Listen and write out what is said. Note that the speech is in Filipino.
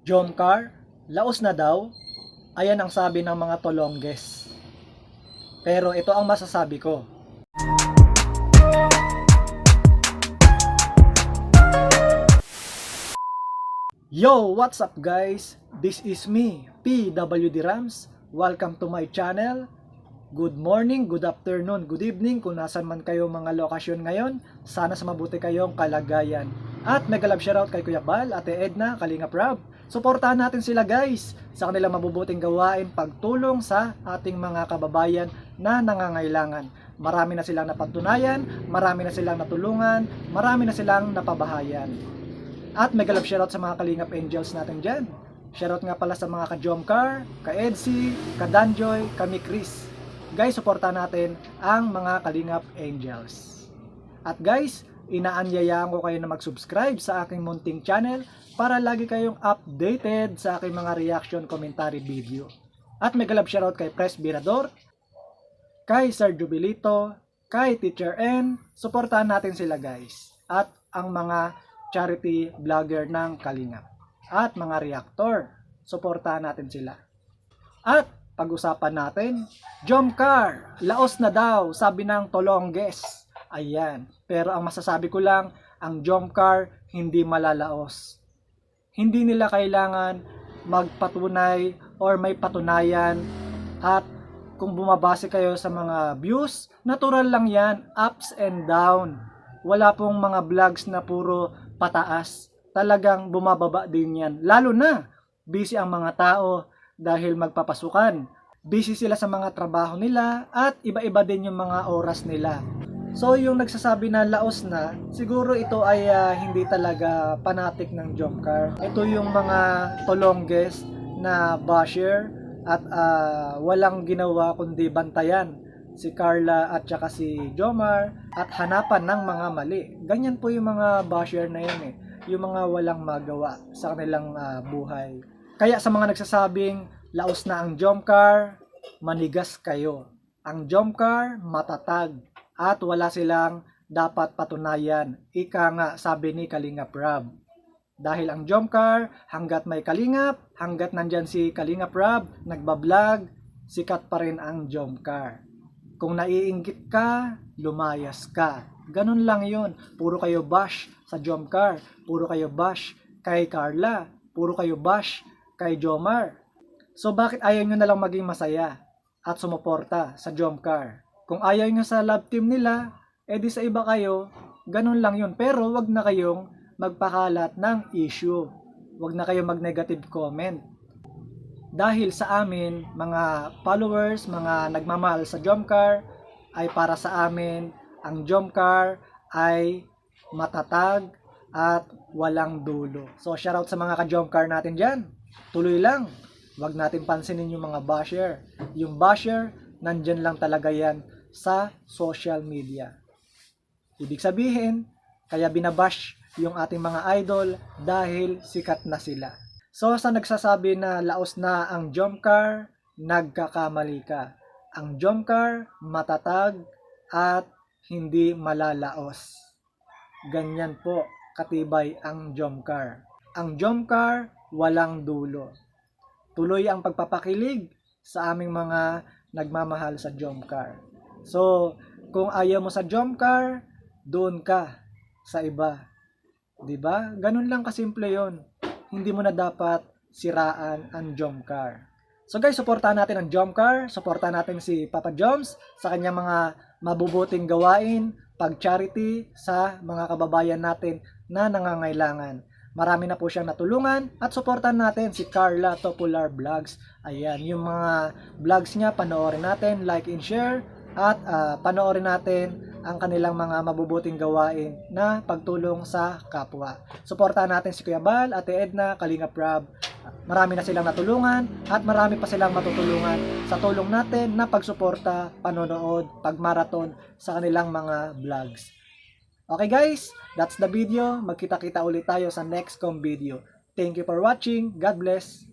Jomcar, laos na daw, ayan ang sabi ng mga tolongges. Pero ito ang masasabi ko. Yo, what's up guys? This is me, PWD Rams. Welcome to my channel. Good morning, good afternoon, good evening kung nasan man kayo mga lokasyon ngayon. Sana sa mabuti kayong kalagayan. At mega love shoutout kay Kuya Bal, Ate Edna, Kalingap Rob. Suportahan natin sila guys sa kanilang mabubuting gawain pagtulong sa ating mga kababayan na nangangailangan. Marami na silang napatunayan, marami na silang natulungan, marami na silang napabahayan. At mega love shoutout sa mga Kalingap Angels natin dyan. Shoutout nga pala sa mga ka-Jomcar, ka-Edsy, ka-Danjoy, kami Chris. Guys, suportahan natin ang mga Kalingap Angels. At guys, inaanyayaan ko kayo na mag-subscribe sa aking munting channel para lagi kayong updated sa aking mga reaction commentary video. At mega love shoutout kay Pres Birador, kay Sir Jubilito, kay Teacher N. Suportahan natin sila guys. At ang mga charity vlogger ng Kalingap. At mga reactor, suportahan natin sila. At pag-usapan natin, Jomcar, laos na daw, sabi ng tolongges. Ayan, pero ang masasabi ko lang, ang Jomcar hindi malalaos. Hindi nila kailangan magpatunay or may patunayan. At kung bumabase kayo sa mga views, natural lang yan, ups and down. Wala pong mga vlogs na puro pataas. Talagang bumababa din yan. Lalo na, busy ang mga tao dahil magpapasukan. Busy sila sa mga trabaho nila at iba-iba din yung mga oras nila. So yung nagsasabi na laos na, siguro ito ay hindi talaga fanatic ng Jomcar. Ito yung mga tolongges na basher at walang ginawa kundi bantayan si Carla at saka si Jomar at hanapan ng mga mali. Ganyan po yung mga basher na yun eh. Yung mga walang magawa sa kanilang buhay. Kaya sa mga nagsasabing laos na ang Jomcar, manigas kayo. Ang Jomcar matatag at wala silang dapat patunayan. Ika nga sabi ni Kalingap Rob. Dahil ang Jomcar, hanggat may Kalingap, hanggat nandyan si Kalingap Rob, nagbablog, sikat pa rin ang Jomcar. Kung naiinggit ka, lumayas ka. Ganun lang yon. Puro kayo bash sa Jomcar, puro kayo bash kay Carla, puro kayo bash kay Jomar. So bakit ayaw nyo na lang maging masaya at sumuporta sa Jomcar? Kung ayaw nyo sa love team nila, edi sa iba kayo, ganun lang yun. Pero wag na kayong magpakalat ng issue. Wag na kayong mag-negative comment. Dahil sa amin, mga followers, mga nagmamahal sa Jomcar, ay para sa amin, ang Jomcar ay matatag at walang dulo. So shoutout sa mga ka-Jomcar natin dyan. Tuloy lang. Wag natin pansinin yung mga basher. Yung basher, nandyan lang talaga yan sa social media. Ibig sabihin, kaya binabash yung ating mga idol dahil sikat na sila. So sa nagsasabi na laos na ang Jomcar, nagkakamali ka. Ang Jomcar matatag at hindi malalaos. Ganyan po katibay ang Jomcar. Ang Jomcar walang dulo. Tuloy ang pagpapakilig sa aming mga nagmamahal sa Jomcar. So, kung ayaw mo sa Jomcar, doon ka sa iba. 'Di ba? Ganun lang kasimple 'yon. Hindi mo na dapat siraan ang Jomcar. So guys, suportahan natin ang Jomcar, suportahan natin si Papa Joms sa kanyang mga mabubuting gawain, pag-charity sa mga kababayan natin na nangangailangan. Marami na po siyang natulungan at suportahan natin si Carla Topular Vlogs. Ayan, yung mga vlogs niya, panoorin natin, like and share. At panoorin natin ang kanilang mga mabubuting gawain na pagtulong sa kapwa. Suportahan natin si Kuya Bal, Ate Edna, Kalingap Rob. Marami na silang natulungan at marami pa silang matutulungan sa tulong natin na pagsuporta, panonood, pagmarathon sa kanilang mga vlogs. Okay guys, that's the video. Magkita-kita ulit tayo sa next video. Thank you for watching. God bless.